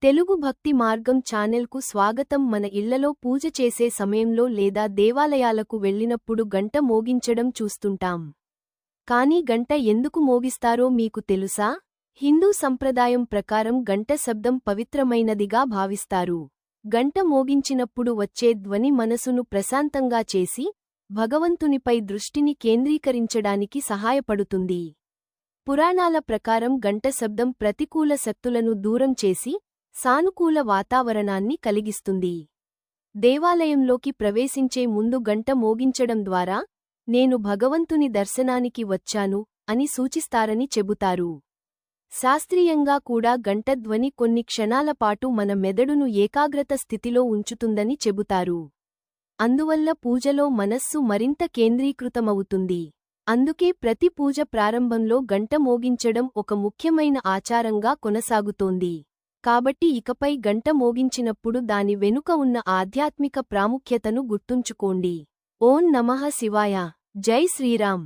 తెలుగు భక్తి మార్గం ఛానెల్కు స్వాగతం. మన ఇళ్లలో పూజ చేసే సమయంలో లేదా దేవాలయాలకు వెళ్ళినప్పుడు గంట మోగించడం చూస్తుంటాం. కానీ గంట ఎందుకు మోగిస్తారో మీకు తెలుసా? హిందూ సంప్రదాయం ప్రకారం గంట శబ్దం పవిత్రమైనదిగా భావిస్తారు. గంట మోగించినప్పుడు వచ్చే ధ్వని మనసును ప్రశాంతంగా చేసి భగవంతునిపై దృష్టిని కేంద్రీకరించడానికి సహాయపడుతుంది. పురాణాల ప్రకారం గంట శబ్దం ప్రతికూల శక్తులను దూరం చేసి సానుకూల వాతావరణాన్ని కలిగిస్తుంది. దేవాలయంలోకి ప్రవేశించే ముందు గంట మోగించడం ద్వారా నేను భగవంతుని దర్శనానికి వచ్చాను అని సూచిస్తారని చెబుతారు. శాస్త్రీయంగా కూడా గంట ధ్వని కొన్ని క్షణాల పాటు మన మెదడును ఏకాగ్రత స్థితిలో ఉంచుతుందని చెబుతారు. అందువల్ల పూజలో మనస్సు మరింత కేంద్రీకృతమవుతుంది. అందుకే ప్రతి పూజ ప్రారంభంలో గంట మోగించడం ఒక ముఖ్యమైన ఆచారంగా కొనసాగుతోంది. కాబట్టి ఇకపై గంట మోగించినప్పుడు దాని వెనుక ఉన్న ఆధ్యాత్మిక ప్రాముఖ్యతను గుర్తుంచుకోండి. ఓం నమః శివాయ. జై శ్రీరామ్.